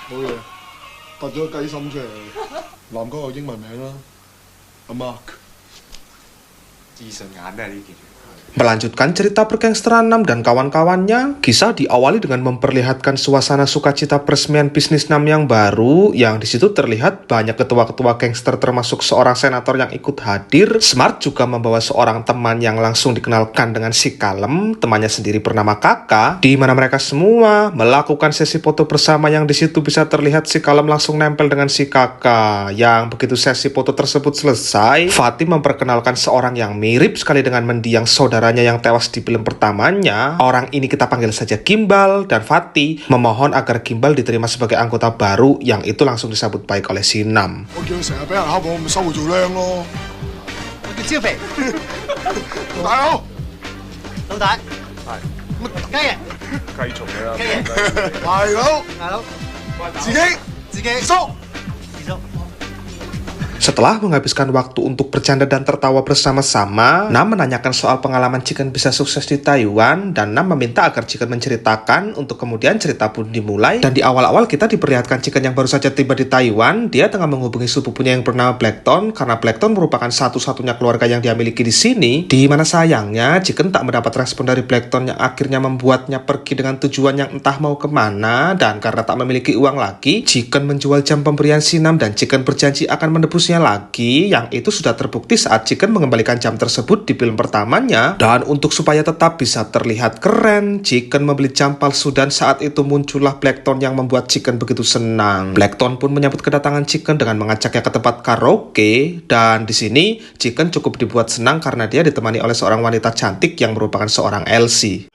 冇嘢，突咗個雞心出嚟。男哥有英文名啦，阿 Mark。自信眼都係呢件。Melanjutkan cerita pergangsteran Nam dan kawan-kawannya, kisah diawali dengan memperlihatkan suasana sukacita peresmian bisnis Nam yang baru, yang di situ terlihat banyak ketua-ketua gangster termasuk seorang senator yang ikut hadir. Smart juga membawa seorang teman yang langsung dikenalkan dengan si Kalem, temannya sendiri bernama Kakak, di mana mereka semua melakukan sesi foto bersama yang di situ bisa terlihat si Kalem langsung nempel dengan si Kakak. Yang begitu sesi foto tersebut selesai, Fatih memperkenalkan seorang yang mirip sekali dengan mendiang saudaranya yang tewas di film pertamanya. Orang ini kita panggil saja Gimbal, dan Fatih memohon agar Gimbal diterima sebagai anggota baru, yang itu langsung disambut baik oleh si Nam. 我叫佢成日俾人恰我，咪收佢做靚咯。我叫超肥，大佬，老大，係雞翼，繼續你啦，雞翼，大佬，大佬，自己叔。 Setelah menghabiskan waktu untuk bercanda dan tertawa bersama-sama, Nam menanyakan soal pengalaman Chicken bisa sukses di Taiwan, dan Nam meminta agar Chicken menceritakan untuk kemudian cerita pun dimulai. Dan di awal-awal kita diperlihatkan Chicken yang baru saja tiba di Taiwan. Dia tengah menghubungi sepupunya yang bernama Blackton, karena Blackton merupakan satu-satunya keluarga yang dia miliki di sini. Di mana sayangnya Chicken tak mendapat respon dari Blackton, yang akhirnya membuatnya pergi dengan tujuan yang entah mau kemana. Dan karena tak memiliki uang lagi, Chicken menjual jam pemberian si Nam, dan Chicken berjanji akan menebusnya lagi, yang itu sudah terbukti saat Chicken mengembalikan jam tersebut di film pertamanya. Dan untuk supaya tetap bisa terlihat keren, Chicken membeli jam palsu, dan saat itu muncullah Blackton yang membuat Chicken begitu senang. Blackton pun menyambut kedatangan Chicken dengan mengajaknya ke tempat karaoke, dan di sini Chicken cukup dibuat senang karena dia ditemani oleh seorang wanita cantik yang merupakan seorang Elsie.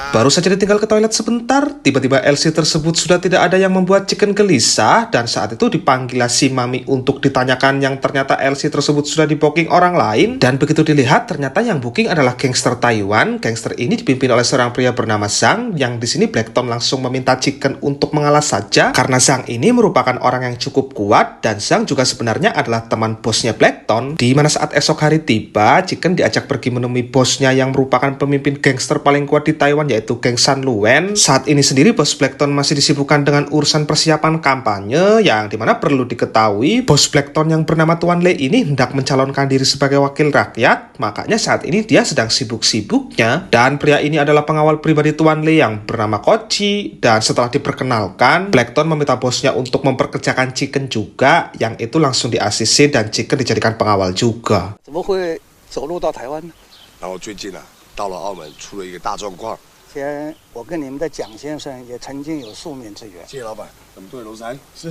Baru saja ditinggal ke toilet sebentar, tiba-tiba Elsie tersebut sudah tidak ada, yang membuat Chicken gelisah. Dan saat itu dipanggil si Mami untuk ditanyakan, yang ternyata Elsie tersebut sudah di booking orang lain. Dan begitu dilihat, ternyata yang booking adalah gangster Taiwan. Gangster ini dipimpin oleh seorang pria bernama Zhang, yang di sini Blackton langsung meminta Chicken untuk mengalah saja, karena Zhang ini merupakan orang yang cukup kuat, dan Zhang juga sebenarnya adalah teman bosnya Blackton. Di mana saat esok hari tiba, Chicken diajak pergi menemui bosnya yang merupakan pemimpin gangster paling kuat di Taiwan, yaitu geng San Luen. Saat ini sendiri bos Blackton masih disibukkan dengan urusan persiapan kampanye, yang dimana perlu diketahui bos Blackton yang bernama Tuan Le ini hendak mencalonkan diri sebagai wakil rakyat. Makanya saat ini dia sedang sibuk-sibuknya, dan pria ini adalah pengawal pribadi Tuan Le yang bernama Kochi. Dan setelah diperkenalkan, Blackton meminta bosnya untuk memperkerjakan Chicken juga, yang itu langsung di-ACC dan Chicken dijadikan pengawal juga. 怎么会走路到台湾呢？ 然后最近呢，到了澳门出了一个大状况。先，我跟你们的蒋先生也曾经有数面之缘。谢谢老板，咱们对楼山。是。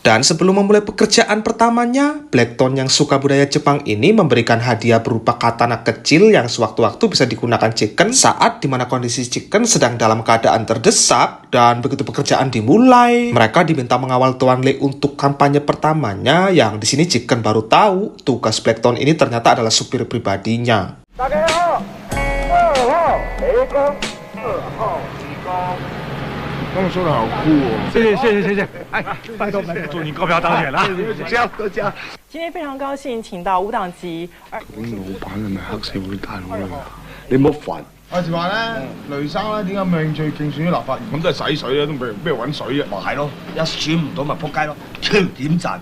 Dan sebelum memulai pekerjaan pertamanya, Blackton yang suka budaya Jepang ini memberikan hadiah berupa katana kecil yang sewaktu-waktu bisa digunakan Chicken saat dimana kondisi Chicken sedang dalam keadaan terdesak. Dan begitu pekerjaan dimulai, mereka diminta mengawal Tuan Le untuk kampanye pertamanya, yang di sini Chicken baru tahu tugas Blackton ini ternyata adalah supir pribadinya. 他们说的好酷哦！谢谢，哎，拜托，祝你高票当選啦！多謝。今天非常高興請到無黨籍。咁老闆係咪黑社會大佬嚟㗎？你唔好煩。有時話咧，雷生咧點解冇興趣競選啲立法員？咁都係洗水啊，都唔俾人揾水啊！咪係咯，一選唔到咪撲街咯，點賺？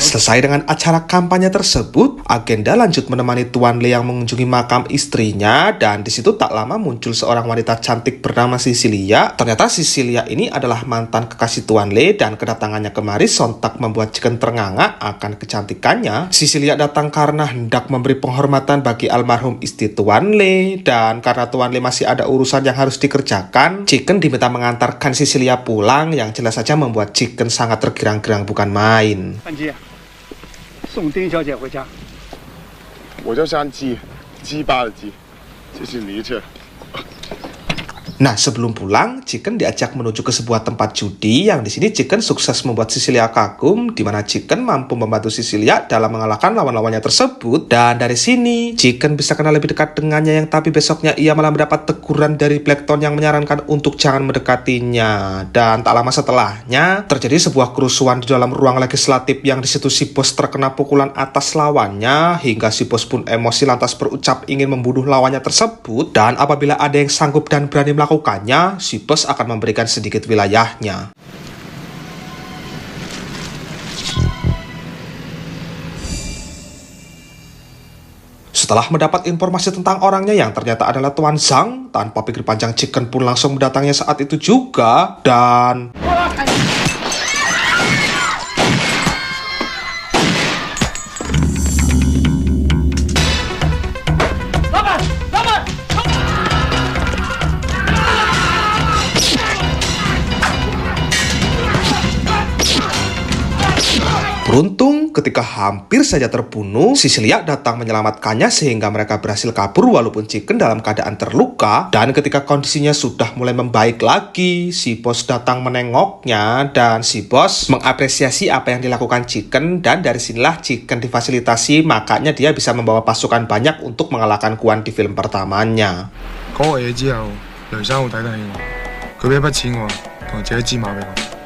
Selesai dengan acara kampanye tersebut, agenda lanjut menemani Tuan Le yang mengunjungi makam istrinya, dan di situ tak lama muncul seorang wanita cantik bernama Cecilia. Ternyata Cecilia ini adalah mantan kekasih Tuan Le, dan kedatangannya kemari sontak membuat Chicken ternganga akan kecantikannya. Cecilia datang karena hendak memberi penghormatan bagi almarhum istri Tuan Le, dan karena Tuan Le masih ada urusan yang harus dikerjakan, Chicken diminta mengantarkan Cecilia pulang, yang jelas saja membuat Chicken sangat gerang-gerang bukan main. 范姬，送丁小姐回家。我叫山鸡，鸡巴的鸡，谢谢你一切。Nah, sebelum pulang, Chicken diajak menuju ke sebuah tempat judi yang di sini Chicken sukses membuat Cecilia kagum, di mana Chicken mampu membantu Cecilia dalam mengalahkan lawan-lawannya tersebut. Dan dari sini, Chicken bisa kenal lebih dekat dengannya, yang tapi besoknya ia malah mendapat teguran dari Blackthorn yang menyarankan untuk jangan mendekatinya. Dan tak lama setelahnya, terjadi sebuah kerusuhan di dalam ruang legislatif yang di situ si bos terkena pukulan atas lawannya, hingga si bos pun emosi lantas berucap ingin membunuh lawannya tersebut. Dan apabila ada yang sanggup dan berani melakukannya, si bos akan memberikan sedikit wilayahnya. Setelah mendapat informasi tentang orangnya yang ternyata adalah Tuan Zhang, tanpa pikir panjang Chicken pun langsung mendatanginya saat itu juga. Dan beruntung, ketika hampir saja terbunuh, Cecilia datang menyelamatkannya sehingga mereka berhasil kabur walaupun Chicken dalam keadaan terluka. Dan ketika kondisinya sudah mulai membaik lagi, si bos datang menengoknya dan si bos mengapresiasi apa yang dilakukan Chicken. Dan dari sinilah Chicken difasilitasi, makanya dia bisa membawa pasukan banyak untuk mengalahkan Kuan di film pertamanya. 嗰個嘢之後，梁生好睇得起我，佢俾一筆錢我，同借一支馬俾我。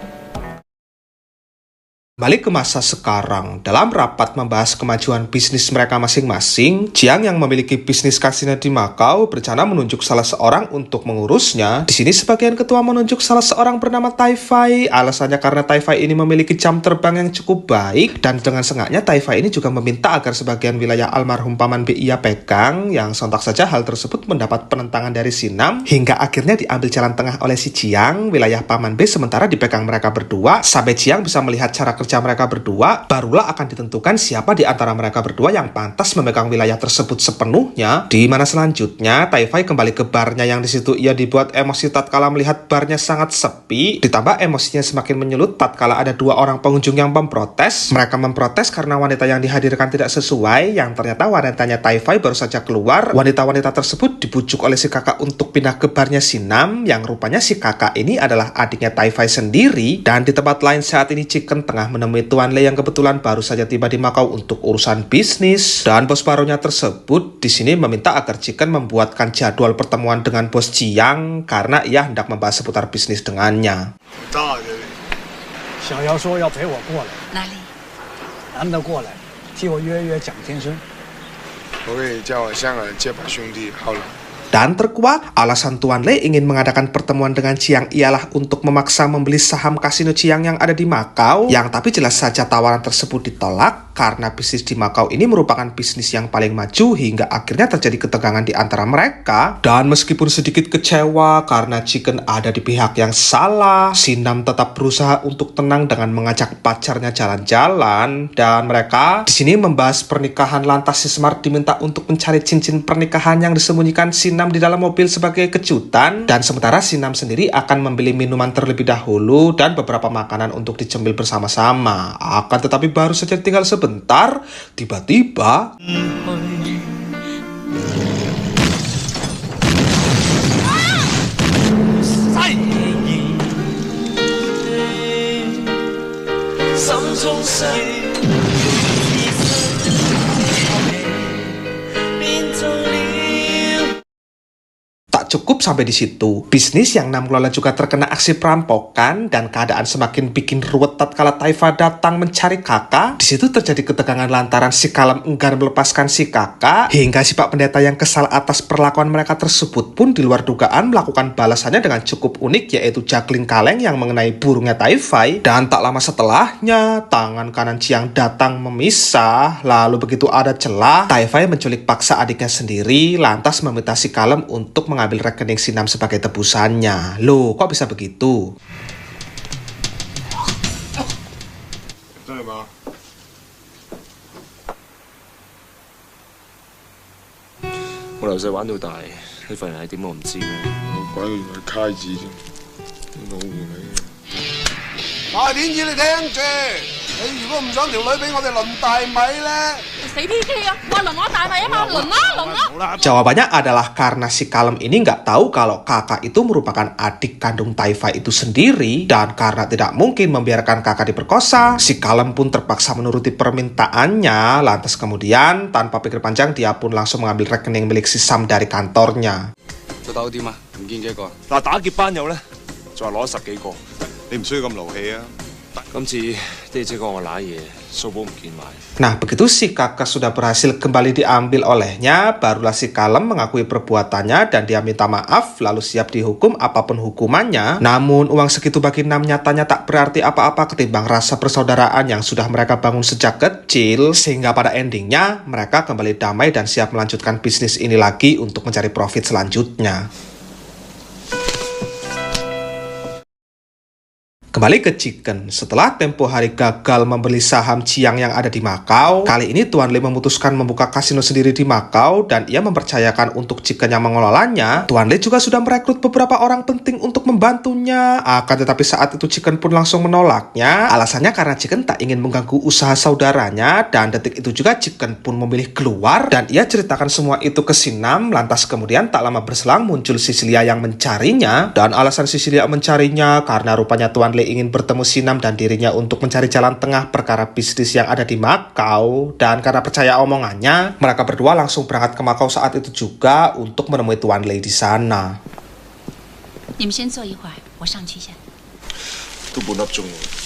Balik ke masa sekarang, dalam rapat membahas kemajuan bisnis mereka masing-masing, Jiang yang memiliki bisnis kasino di Makau berencana menunjuk salah seorang untuk mengurusnya. Di sini sebagian ketua menunjuk salah seorang bernama Tai Fai. Alasannya karena Tai Fai ini memiliki jam terbang yang cukup baik, dan dengan sengaja Tai Fai ini juga meminta agar sebagian wilayah almarhum Paman B ia pegang, yang sontak saja hal tersebut mendapat penentangan dari Sinam, hingga akhirnya diambil jalan tengah oleh si Jiang. Wilayah Paman B sementara dipegang mereka berdua. Sampai Jiang bisa melihat cara kerja mereka berdua, barulah akan ditentukan siapa di antara mereka berdua yang pantas memegang wilayah tersebut sepenuhnya. Di mana selanjutnya Tai Fai kembali ke barnya yang di situ ia dibuat emosi tatkala melihat barnya sangat sepi, ditambah emosinya semakin menyulut tatkala ada dua orang pengunjung yang memprotes. Mereka memprotes karena wanita yang dihadirkan tidak sesuai, yang ternyata wanitanya Tai Fai baru saja keluar. Wanita-wanita tersebut dibujuk oleh si kakak untuk pindah ke barnya Sinam, yang rupanya si kakak ini adalah adiknya Tai Fai sendiri. Dan di tempat lain saat ini Chicken tengah menemui Tuan Le yang kebetulan baru saja tiba di Makau untuk urusan bisnis. Dan bos barunya tersebut di sini meminta agar Chicken membuatkan jadwal pertemuan dengan bos Jiang karena ia hendak membahas seputar bisnis dengannya. 小姚说要陪我过来，哪里？难得过来，替我约约蒋天生。我可以叫我香港的接把兄弟好了。 Dan terkuak, alasan Tuan Le ingin mengadakan pertemuan dengan Jiang ialah untuk memaksa membeli saham kasino Jiang yang ada di Makau, yang tapi jelas saja tawaran tersebut ditolak karena bisnis di Makau ini merupakan bisnis yang paling maju, hingga akhirnya terjadi ketegangan di antara mereka. Dan meskipun sedikit kecewa karena Chicken ada di pihak yang salah, Sinam tetap berusaha untuk tenang dengan mengajak pacarnya jalan-jalan. Dan mereka di sini membahas pernikahan, lantas si Smart diminta untuk mencari cincin pernikahan yang disembunyikan Sinam di dalam mobil sebagai kejutan. Dan sementara Sinam sendiri akan membeli minuman terlebih dahulu dan beberapa makanan untuk dicemil bersama-sama. Akan tetapi baru saja tinggal sebentar, tiba-tiba cukup sampai di situ. Bisnis yang Nam kelola juga terkena aksi perampokan dan keadaan semakin bikin ruwet tatkala Taifa datang mencari kakak. Di situ terjadi ketegangan lantaran si Kalem enggan melepaskan si kakak, hingga si Pak Pendeta yang kesal atas perlakuan mereka tersebut pun di luar dugaan melakukan balasannya dengan cukup unik, yaitu juggling kaleng yang mengenai burungnya Taifai. Dan tak lama setelahnya, tangan kanan Jiang datang memisah. Lalu begitu ada celah, Taifai menculik paksa adiknya sendiri, lantas meminta si Kalem untuk mengambil rekening Sinam sebagai tebusannya. Loh, kok bisa begitu? 真係嘛？我由細玩到大，呢份人係點我唔知咩？我鬼原來係揩子啫，老狐狸嘅。大點子你聽住，你如果唔想條女俾我哋輪大米咧， Jawabannya adalah karena si Kalem ini nggak tahu kalau kakak itu merupakan adik kandung Taifai itu sendiri, dan karena tidak mungkin membiarkan kakak diperkosa, si Kalem pun terpaksa menuruti permintaannya. Lantas kemudian tanpa pikir panjang dia pun langsung mengambil rekening milik si Sam dari kantornya. 做到點啊？唔見幾個。嗱，打劫班友咧，仲係攞10幾個，你唔需要咁勞氣啊！今次爹姐講我揦嘢，數寶唔見埋。 Nah, begitu si kakak sudah berhasil kembali diambil olehnya, barulah si Kalem mengakui perbuatannya dan dia minta maaf lalu siap dihukum apapun hukumannya. Namun uang segitu bagi Nam nyatanya tak berarti apa-apa ketimbang rasa persaudaraan yang sudah mereka bangun sejak kecil, sehingga pada endingnya mereka kembali damai dan siap melanjutkan bisnis ini lagi untuk mencari profit selanjutnya. Kembali ke Chicken, setelah tempo hari gagal membeli saham Chiang yang ada di Makau, kali ini Tuan Lee memutuskan membuka kasino sendiri di Makau dan ia mempercayakan untuk Chicken yang mengelolanya. Tuan Lee juga sudah merekrut beberapa orang penting untuk membantunya. Akan tetapi saat itu Chicken pun langsung menolaknya. Alasannya karena Chicken tak ingin mengganggu usaha saudaranya, dan detik itu juga Chicken pun memilih keluar dan ia ceritakan semua itu ke si Nam. Lantas kemudian tak lama berselang muncul Cecilia yang mencarinya, dan alasan Cecilia mencarinya karena rupanya Tuan Lee ingin bertemu Sinam dan dirinya untuk mencari jalan tengah perkara bisnis yang ada di Makau. Dan karena percaya omongannya, mereka berdua langsung berangkat ke Makau saat itu juga untuk menemui Tuan Lee di sana. 你们先坐一会儿，我上去一下。都半粒鐘喎。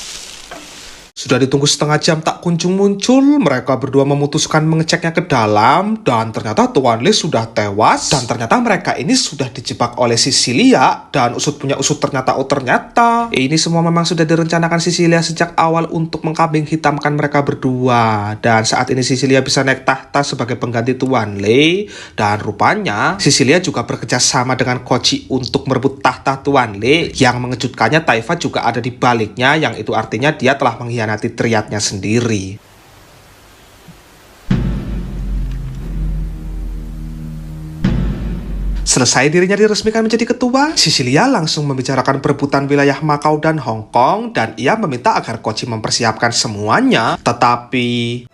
Sudah ditunggu setengah jam tak kunjung muncul, mereka berdua memutuskan mengeceknya ke dalam, dan ternyata Tuan Lee sudah tewas, dan ternyata mereka ini sudah dijebak oleh Cecilia, dan usut punya usut ternyata ini semua memang sudah direncanakan Cecilia sejak awal untuk mengkambing hitamkan mereka berdua. Dan saat ini Cecilia bisa naik tahta sebagai pengganti Tuan Lee, dan rupanya Cecilia juga bekerja sama dengan Koci untuk merebut tahta Tuan Lee. Yang mengejutkannya, Taifa juga ada di baliknya, yang itu artinya dia telah mengkhianati triadnya sendiri. Selesai dirinya diresmikan menjadi ketua, Cecilia langsung membicarakan perebutan wilayah Makau dan Hong Kong, dan ia meminta agar Koci mempersiapkan semuanya. Tetapi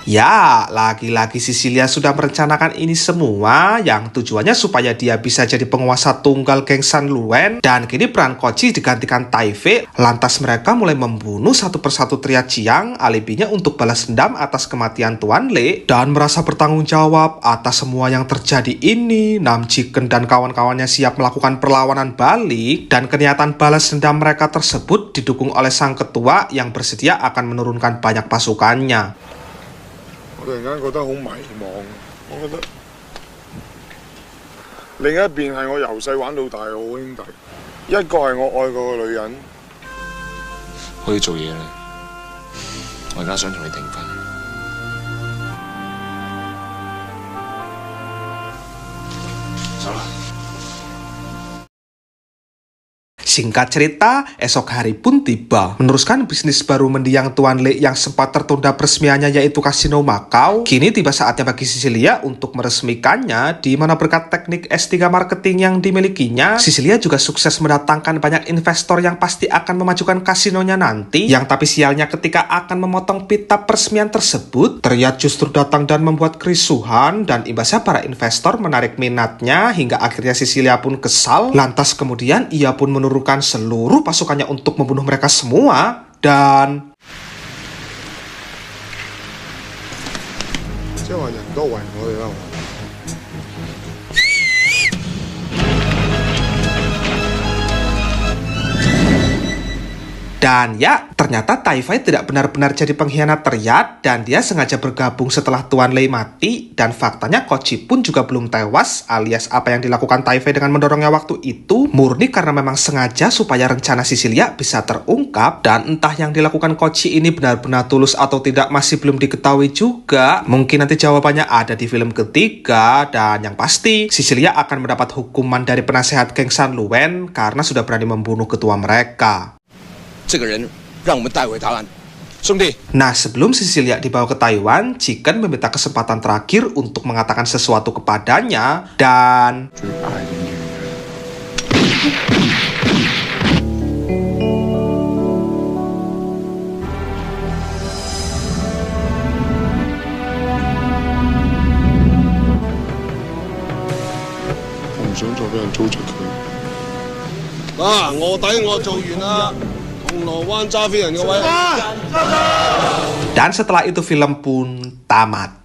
ya, lagi-lagi Cecilia sudah merencanakan ini semua yang tujuannya supaya dia bisa jadi penguasa tunggal geng San Luen, dan kini peran Koci digantikan Taifei. Lantas mereka mulai membunuh satu persatu triad Chiang, alibinya untuk balas dendam atas kematian Tuan Lee dan merasa bertanggung jawab atas semua yang terjadi ini. Nam Chicken dan kawan-kawannya siap melakukan perlawanan balik, dan kenyataan balas dendam mereka tersebut didukung oleh sang ketua yang bersedia akan menurunkan banyak pasukannya. 我突然間覺得好迷茫，我覺得另一邊係我由細玩到大嘅好兄弟，一個係我愛過嘅女人。我要做嘢啦，我而家想同你訂婚。走啦。 Singkat cerita, esok hari pun tiba. Meneruskan bisnis baru mendiang Tuan Lee yang sempat tertunda peresmiannya, yaitu Kasino Makau. Kini tiba saatnya bagi Cecilia untuk meresmikannya, di mana berkat teknik S3 marketing yang dimilikinya, Cecilia juga sukses mendatangkan banyak investor yang pasti akan memajukan kasinonya nanti. Yang tapi sialnya ketika akan memotong pita peresmian tersebut, triad justru datang dan membuat kerisuhan, dan imbasnya para investor menarik minatnya hingga akhirnya Cecilia pun kesal. Lantas kemudian ia pun menurunkan seluruh pasukannya untuk membunuh mereka semua, dan 即係話人多為我哋啦。 Dan ya, ternyata Taifai tidak benar-benar jadi pengkhianat triad, dan dia sengaja bergabung setelah Tuan Lee mati. Dan faktanya Koci pun juga belum tewas, alias apa yang dilakukan Taifai dengan mendorongnya waktu itu murni karena memang sengaja supaya rencana Cecilia bisa terungkap. Dan entah yang dilakukan Koci ini benar-benar tulus atau tidak masih belum diketahui juga. Mungkin nanti jawabannya ada di film ketiga, dan yang pasti Cecilia akan mendapat hukuman dari penasehat geng San Luen karena sudah berani membunuh ketua mereka. 这个人让我们带回台湾，兄弟。 Nah, sebelum Cecilia dibawa ke Taiwan, Chicken meminta kesempatan terakhir untuk mengatakan sesuatu kepadanya, dan 最愛嘅女人。人糟質佢。嗱，卧底我做完啦，銅鑼灣揸飛人嘅位。Dan setelah itu film pun tamat.